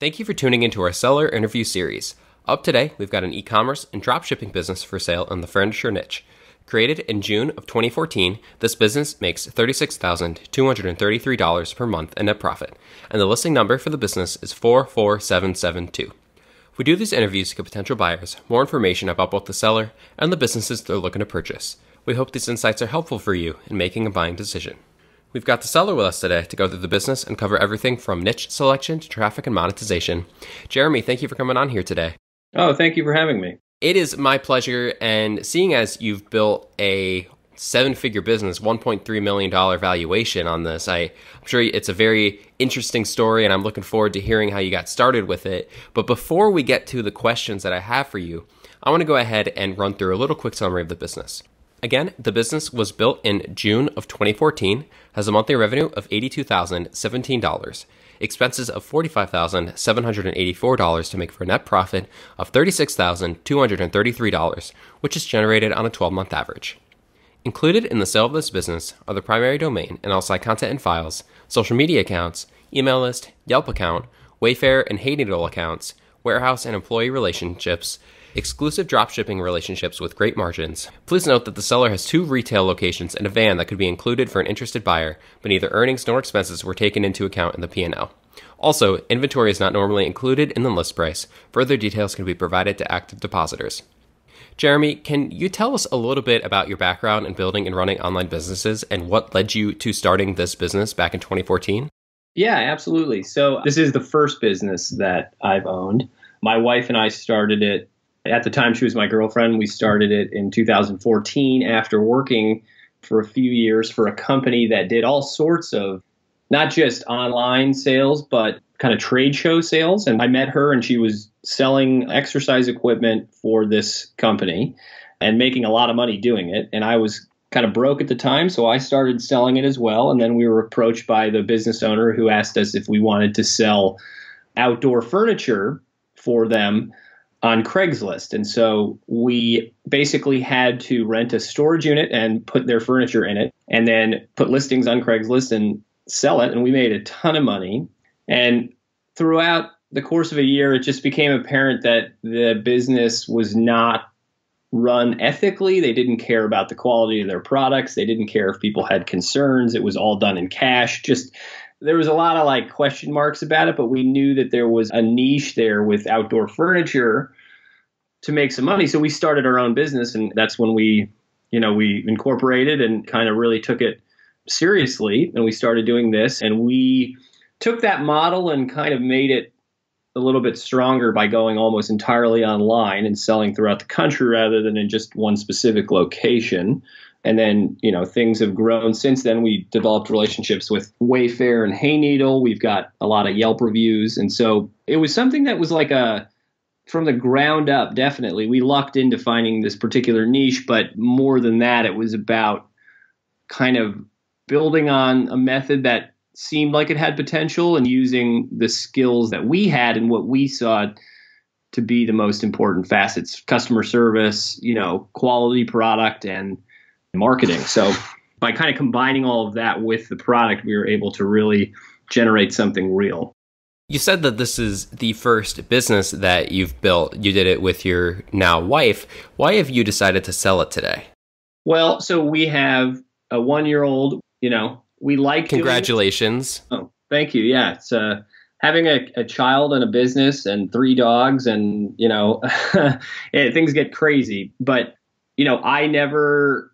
Thank you for tuning into our seller interview series. Up today, we've got an e-commerce and dropshipping business for sale in the furniture niche. Created in June of 2014, this business makes $36,233 per month in net profit, and the listing number for the business is 44772. We do these interviews to give potential buyers more information about both the seller and the businesses they're looking to purchase. We hope these insights are helpful for you in making a buying decision. We've got the seller with us today to go through the business and cover everything from niche selection to traffic and monetization. Jeremy, thank you for coming on here today. Oh, thank you for having me. It is my pleasure, and seeing as you've built a seven-figure business, $1.3 million valuation on this, I'm sure it's a very interesting story, and I'm looking forward to hearing how you got started with it. But before we get to the questions that I have for you, I want to go ahead and run through a little quick summary of the business. Again, the business was built in June of 2014, has a monthly revenue of $82,017, expenses of $45,784 to make for a net profit of $36,233, which is generated on a 12-month average. Included in the sale of this business are the primary domain and all site content and files, social media accounts, email list, Yelp account, Wayfair and Hayneedle accounts, warehouse and employee relationships, exclusive dropshipping relationships with great margins. Please note that the seller has 2 retail locations and a van that could be included for an interested buyer, but neither earnings nor expenses were taken into account in the P&L. Also, inventory is not normally included in the list price. Further details can be provided to active depositors. Jeremy, can you tell us a little bit about your background in building and running online businesses and what led you to starting this business back in 2014? Yeah, absolutely. So this is the first business that I've owned. My wife and I started it. At the time, she was my girlfriend. We started it in 2014 after working for a few years for a company that did all sorts of not just online sales, but kind of trade show sales. And I met her and she was selling exercise equipment for this company and making a lot of money doing it. And I was kind of broke at the time, so I started selling it as well. And then we were approached by the business owner who asked us if we wanted to sell outdoor furniture for them on Craigslist. And so we basically had to rent a storage unit and put their furniture in it and then put listings on Craigslist and sell it. And we made a ton of money. And throughout the course of a year, it just became apparent that the business was not run ethically. They didn't care about the quality of their products. They didn't care if people had concerns. It was all done in cash. Just there was a lot of question marks about it, but we knew that there was a niche there with outdoor furniture to make some money. So we started our own business, and that's when we incorporated and kind of really took it seriously. And we started doing this, and we took that model and kind of made it a little bit stronger by going almost entirely online and selling throughout the country rather than in just one specific location. And then, things have grown since then. We developed relationships with Wayfair and Hayneedle. We've got a lot of Yelp reviews. And so it was something that was from the ground up, definitely. We lucked into finding this particular niche, but more than that, it was about kind of building on a method that seemed like it had potential and using the skills that we had and what we saw to be the most important facets: customer service, quality product, and marketing. So by kind of combining all of that with the product, we were able to really generate something real. You said that this is the first business that you've built. You did it with your now wife. Why have you decided to sell it today? Well, so we have a 1-year-old, we like Congratulations. Oh, thank you. Yeah. It's having a child and a business and 3 dogs and, things get crazy. But, I never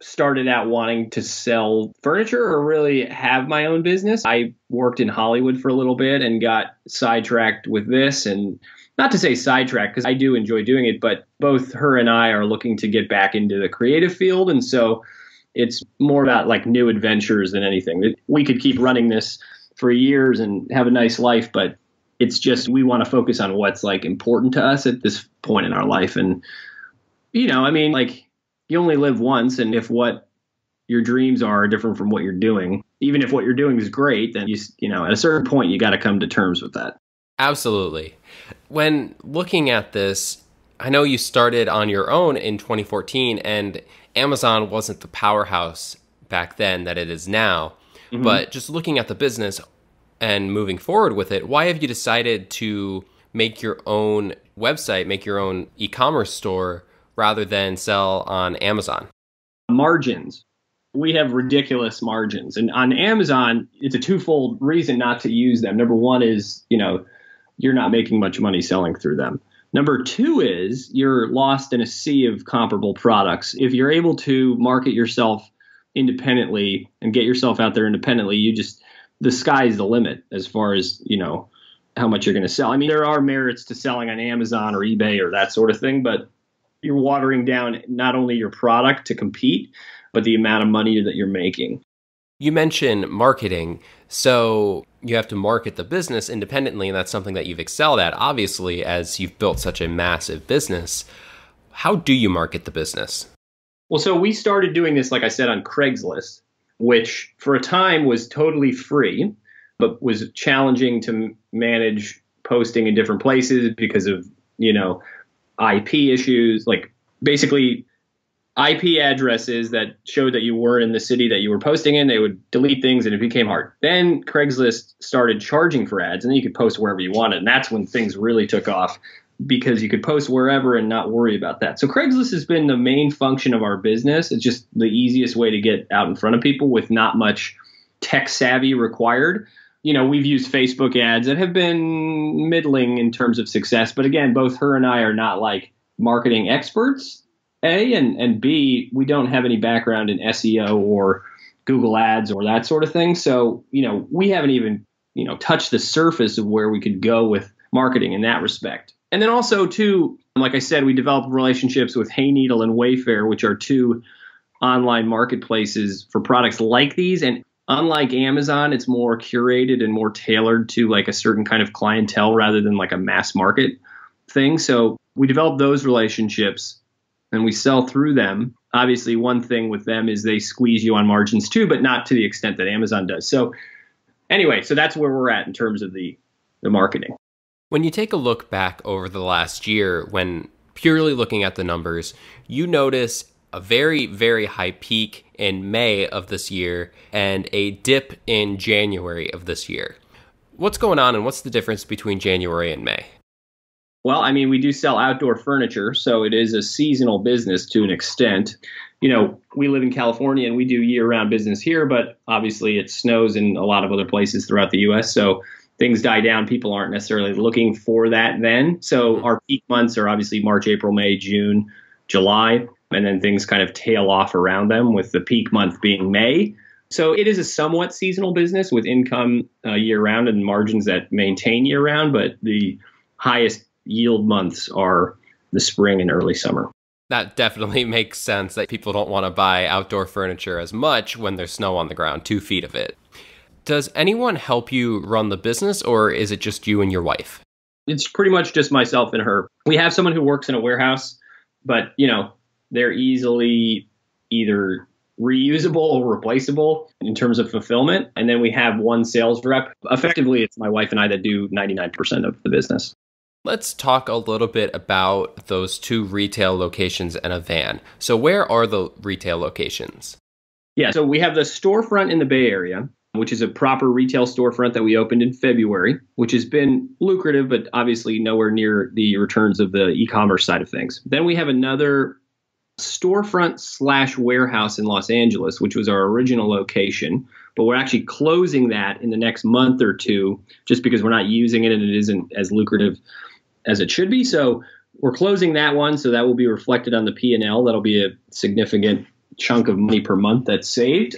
started out wanting to sell furniture or really have my own business. I worked in Hollywood for a little bit and got sidetracked with this. And not to say sidetracked, because I do enjoy doing it, but both her and I are looking to get back into the creative field. And so it's more about new adventures than anything. We could keep running this for years and have a nice life, but it's just we want to focus on what's important to us at this point in our life. And, you only live once, and if what your dreams are different from what you're doing, even if what you're doing is great, then at a certain point, you got to come to terms with that. Absolutely. When looking at this, I know you started on your own in 2014, and Amazon wasn't the powerhouse back then that it is now. Mm-hmm. But just looking at the business and moving forward with it, why have you decided to make your own website, make your own e-commerce store rather than sell on Amazon? Margins. We have ridiculous margins. And on Amazon, it's a twofold reason not to use them. Number one is, you're not making much money selling through them. Number two is you're lost in a sea of comparable products. If you're able to market yourself independently and get yourself out there independently, the sky's the limit as far as, how much you're going to sell. I mean, there are merits to selling on Amazon or eBay or that sort of thing, but you're watering down not only your product to compete, but the amount of money that you're making. You mentioned marketing, so you have to market the business independently, and that's something that you've excelled at, obviously, as you've built such a massive business. How do you market the business? Well, so we started doing this, like I said, on Craigslist, which for a time was totally free, but was challenging to manage posting in different places because of, IP issues, like basically IP addresses that showed that you weren't in the city that you were posting in. They would delete things and it became hard. Then Craigslist started charging for ads, and then you could post wherever you wanted. And that's when things really took off because you could post wherever and not worry about that. So Craigslist has been the main function of our business. It's just the easiest way to get out in front of people with not much tech savvy required. We've used Facebook ads that have been middling in terms of success. But again, both her and I are not like marketing experts, A, and B, we don't have any background in SEO or Google ads or that sort of thing. So, we haven't even, touched the surface of where we could go with marketing in that respect. And then also, too, like I said, we developed relationships with Hayneedle and Wayfair, which are two online marketplaces for products like these. And unlike Amazon, it's more curated and more tailored to like a certain kind of clientele rather than like a mass market thing. So we developed those relationships and we sell through them. Obviously, one thing with them is they squeeze you on margins too, but not to the extent that Amazon does. So anyway, so that's where we're at in terms of the marketing. When you take a look back over the last year, when purely looking at the numbers, you notice a very, very high peak in May of this year and a dip in January of this year. What's going on and what's the difference between January and May? Well, I mean, we do sell outdoor furniture, so it is a seasonal business to an extent. We live in California and we do year-round business here, but obviously it snows in a lot of other places throughout the U.S., so things die down. People aren't necessarily looking for that then. So our peak months are obviously March, April, May, June, July, and then things kind of tail off around them with the peak month being May. So it is a somewhat seasonal business with income year-round and margins that maintain year-round, but the highest yield months are the spring and early summer. That definitely makes sense that people don't want to buy outdoor furniture as much when there's snow on the ground, 2 feet of it. Does anyone help you run the business, or is it just you and your wife? It's pretty much just myself and her. We have someone who works in a warehouse, but they're easily either reusable or replaceable in terms of fulfillment. And then we have one sales rep. Effectively, it's my wife and I that do 99% of the business. Let's talk a little bit about those 2 retail locations and a van. So where are the retail locations? Yeah, so we have the storefront in the Bay Area, which is a proper retail storefront that we opened in February, which has been lucrative, but obviously nowhere near the returns of the e-commerce side of things. Then we have another storefront / warehouse in Los Angeles, which was our original location, but we're actually closing that in the next month or two just because we're not using it and it isn't as lucrative as it should be. So we're closing that one. So that will be reflected on the P&L. That'll be a significant chunk of money per month that's saved.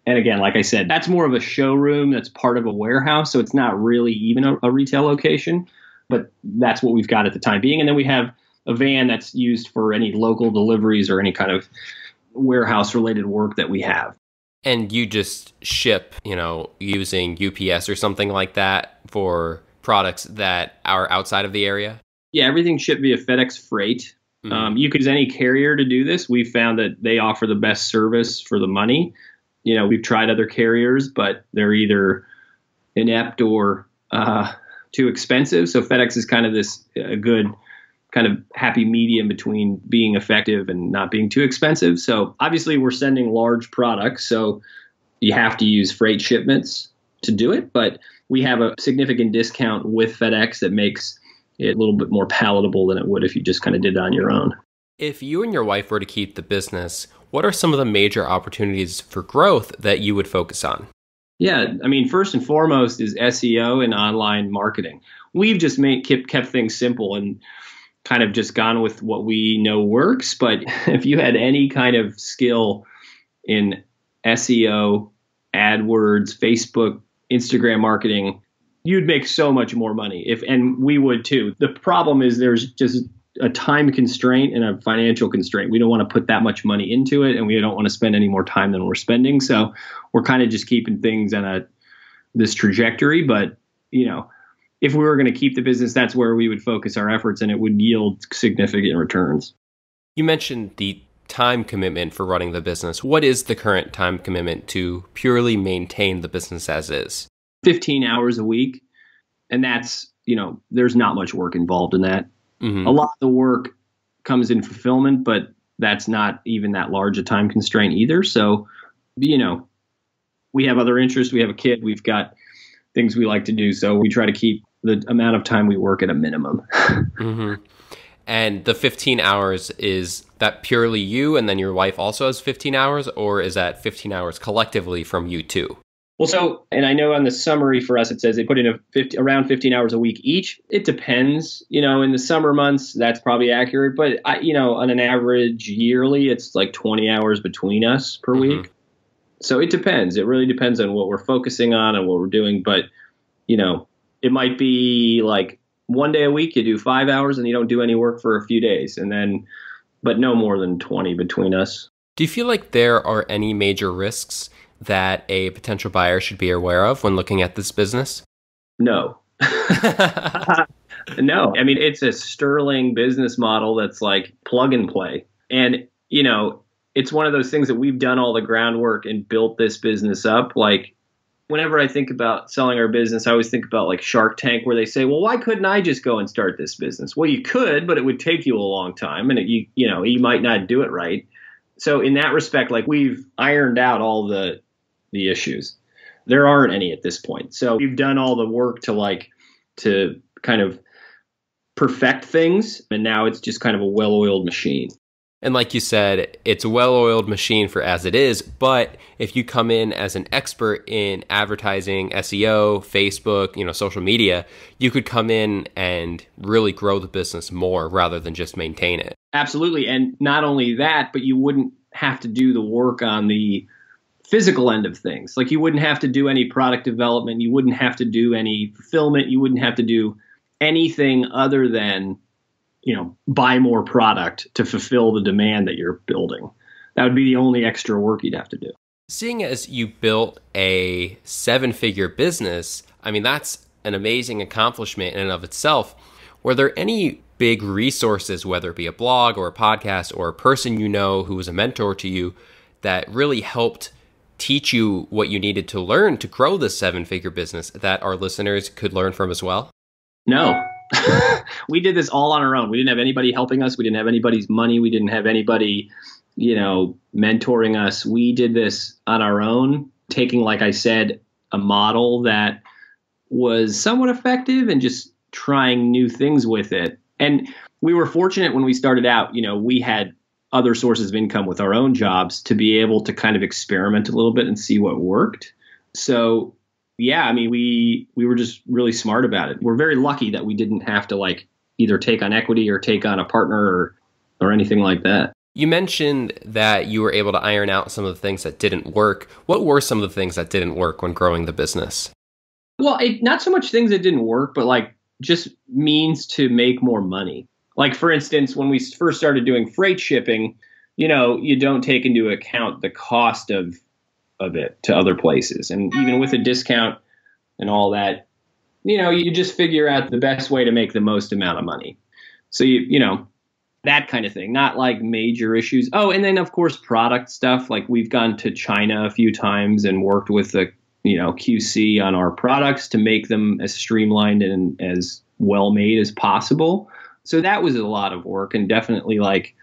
And again, like I said, that's more of a showroom that's part of a warehouse. So it's not really even a retail location, but that's what we've got at the time being. And then we have a van that's used for any local deliveries or any kind of warehouse related work that we have. And you just ship, using UPS or something like that for products that are outside of the area? Yeah, everything's shipped via FedEx Freight. You could use any carrier to do this. We found that they offer the best service for the money. We've tried other carriers, but they're either inept or too expensive. So FedEx is kind of a good kind of happy medium between being effective and not being too expensive. So obviously we're sending large products, so you have to use freight shipments to do it, but we have a significant discount with FedEx that makes it a little bit more palatable than it would if you just kind of did it on your own. If you and your wife were to keep the business, what are some of the major opportunities for growth that you would focus on? Yeah, I mean, first and foremost is SEO and online marketing. We've just kept things simple and kind of just gone with what we know works. But if you had any kind of skill in SEO, AdWords, Facebook, Instagram marketing, you'd make so much more money. And we would too. The problem is there's just a time constraint and a financial constraint. We don't want to put that much money into it, and we don't want to spend any more time than we're spending. So we're kind of just keeping things on this trajectory. But, if we were going to keep the business, that's where we would focus our efforts, and it would yield significant returns. You mentioned the time commitment for running the business. What is the current time commitment to purely maintain the business as is? 15 hours a week. And that's, there's not much work involved in that. Mm-hmm. A lot of the work comes in fulfillment, but that's not even that large a time constraint either. So, we have other interests. We have a kid. We've got things we like to do. So we try to keep the amount of time we work at a minimum. Mm-hmm. And the 15 hours, is that purely you and then your wife also has 15 hours, or is that 15 hours collectively from you too? Well, and I know on the summary for us, it says they put in around 15 hours a week each. It depends, in the summer months, that's probably accurate. But, on an average yearly, it's like 20 hours between us per week. So it depends. It really depends on what we're focusing on and what we're doing. But, it might be like one day a week, you do 5 hours and you don't do any work for a few days, but no more than 20 between us. Do you feel like there are any major risks that a potential buyer should be aware of when looking at this business? No. No. I mean, it's a sterling business model that's like plug and play. And, it's one of those things that we've done all the groundwork and built this business up. Like, whenever I think about selling our business, I always think about like Shark Tank, where they say, well, why couldn't I just go and start this business? Well, you could, but it would take you a long time and you might not do it right. So in that respect, like, we've ironed out all the issues. There aren't any at this point. So we've done all the work to kind of perfect things. And now it's just kind of a well-oiled machine. And like you said, it's a well-oiled machine for as it is. But if you come in as an expert in advertising, SEO, Facebook, social media, you could come in and really grow the business more rather than just maintain it. Absolutely. And not only that, but you wouldn't have to do the work on the physical end of things. Like, you wouldn't have to do any product development. You wouldn't have to do any fulfillment. You wouldn't have to do anything other than buy more product to fulfill the demand that you're building. That would be the only extra work you'd have to do. Seeing as you built a 7-figure business, I mean, that's an amazing accomplishment in and of itself. Were there any big resources, whether it be a blog or a podcast or a person who was a mentor to you, that really helped teach you what you needed to learn to grow this 7-figure business that our listeners could learn from as well? No. We did this all on our own. We didn't have anybody helping us. We didn't have anybody's money. We didn't have anybody, mentoring us. We did this on our own, taking, like I said, a model that was somewhat effective and just trying new things with it. And we were fortunate when we started out, we had other sources of income with our own jobs to be able to kind of experiment a little bit and see what worked. So yeah, I mean, we were just really smart about it. We're very lucky that we didn't have to either take on equity or take on a partner or anything like that. You mentioned that you were able to iron out some of the things that didn't work. What were some of the things that didn't work when growing the business? Well, not so much things that didn't work, but just means to make more money. Like, for instance, when we first started doing freight shipping, you don't take into account the cost of it to other places. And even with a discount and all that, you just figure out the best way to make the most amount of money. So, that kind of thing, not like major issues. Oh, and then of course, product stuff. Like, we've gone to China a few times and worked with the, QC on our products to make them as streamlined and as well made as possible. So that was a lot of work, and definitely like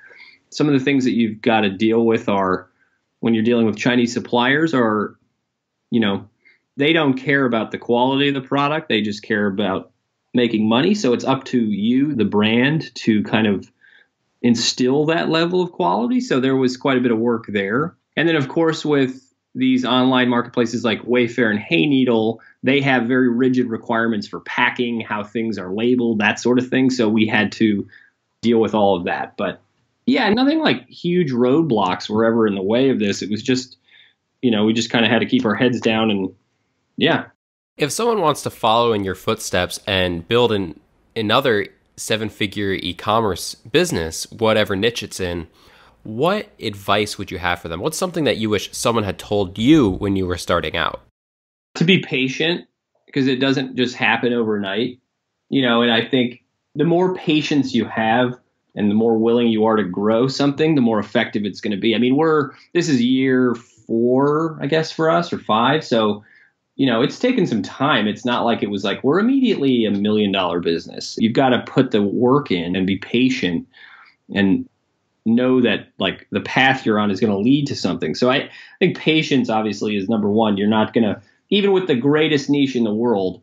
some of the things that you've got to deal with are when you're dealing with Chinese suppliers are, they don't care about the quality of the product. They just care about making money. So it's up to you, the brand, to kind of instill that level of quality. So there was quite a bit of work there. And then, of course, with these online marketplaces like Wayfair and Hayneedle, they have very rigid requirements for packing, how things are labeled, that sort of thing. So we had to deal with all of that. But yeah, nothing like huge roadblocks were ever in the way of this. It was just, we just kind of had to keep our heads down and yeah. If someone wants to follow in your footsteps and build another seven-figure e-commerce business, whatever niche it's in, what advice would you have for them? What's something that you wish someone had told you when you were starting out? To be patient, because it doesn't just happen overnight. And I think the more patience you have and the more willing you are to grow something, the more effective it's going to be. I mean, this is year 4, I guess, for us, or 5. So, it's taken some time. It's not like it was like, we're immediately $1 million business. You've got to put the work in and be patient and know that like the path you're on is going to lead to something. So I think patience obviously is number one. You're not going to, even with the greatest niche in the world,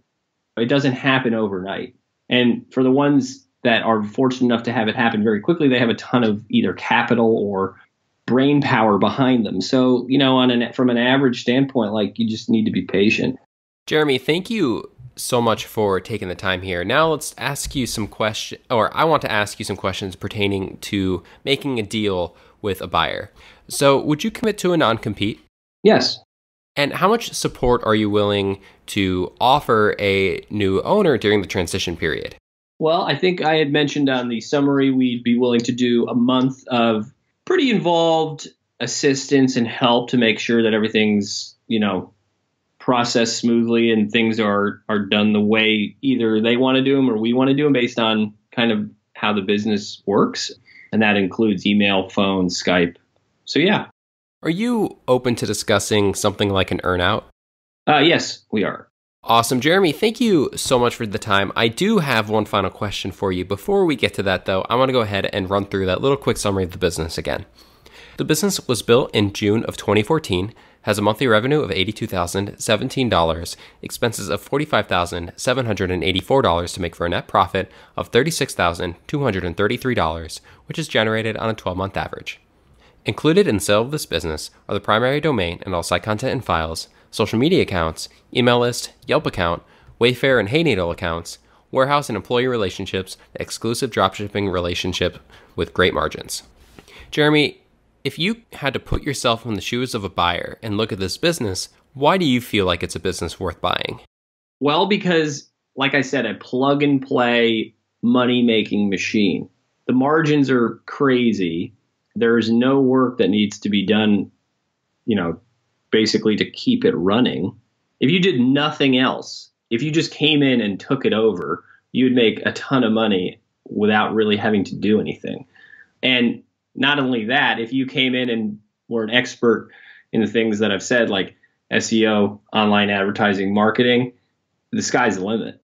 it doesn't happen overnight. And for the ones that are fortunate enough to have it happen very quickly, they have a ton of either capital or brain power behind them. So, from an average standpoint, like you just need to be patient. Jeremy, thank you so much for taking the time here. Now let's ask you some questions, or I want to ask you some questions pertaining to making a deal with a buyer. So would you commit to a non-compete? Yes. And how much support are you willing to offer a new owner during the transition period? Well, I think I had mentioned on the summary, we'd be willing to do a month of pretty involved assistance and help to make sure that everything's, processed smoothly and things are done the way either they want to do them or we want to do them based on kind of how the business works. And that includes email, phone, Skype. So, yeah. Are you open to discussing something like an earnout? Yes, we are. Awesome. Jeremy, thank you so much for the time. I do have one final question for you. Before we get to that, though, I want to go ahead and run through that little quick summary of the business again. The business was built in June of 2014, has a monthly revenue of $82,017, expenses of $45,784 to make for a net profit of $36,233, which is generated on a 12-month average. Included in the sale of this business are the primary domain and all site content and files, social media accounts, email list, Yelp account, Wayfair and Hayneedle accounts, warehouse and employee relationships, exclusive dropshipping relationship with great margins. Jeremy, if you had to put yourself in the shoes of a buyer and look at this business, why do you feel like it's a business worth buying? Well, because, like I said, a plug and play money-making machine. The margins are crazy. There's no work that needs to be done, basically to keep it running. If you did nothing else, if you just came in and took it over, you would make a ton of money without really having to do anything. And not only that, if you came in and were an expert in the things that I've said, like SEO, online advertising, marketing, the sky's the limit.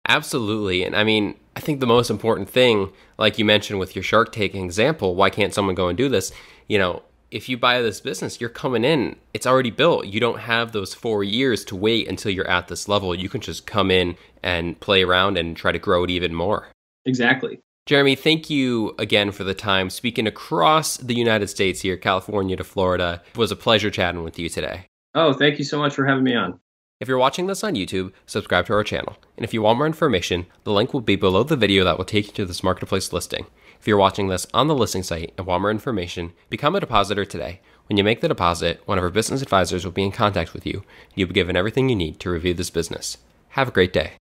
Absolutely. And I mean, I think the most important thing, like you mentioned with your Shark Tank example, why can't someone go and do this? If you buy this business, you're coming in, it's already built. You don't have those 4 years to wait until you're at this level. You can just come in and play around and try to grow it even more. Exactly. Jeremy, thank you again for the time. Speaking across the United States here, California to Florida, it was a pleasure chatting with you today. Oh, thank you so much for having me on. If you're watching this on YouTube, subscribe to our channel. And if you want more information, the link will be below the video that will take you to this marketplace listing. If you're watching this on the listing site and want more information, become a depositor today. When you make the deposit, one of our business advisors will be in contact with you, and you'll be given everything you need to review this business. Have a great day.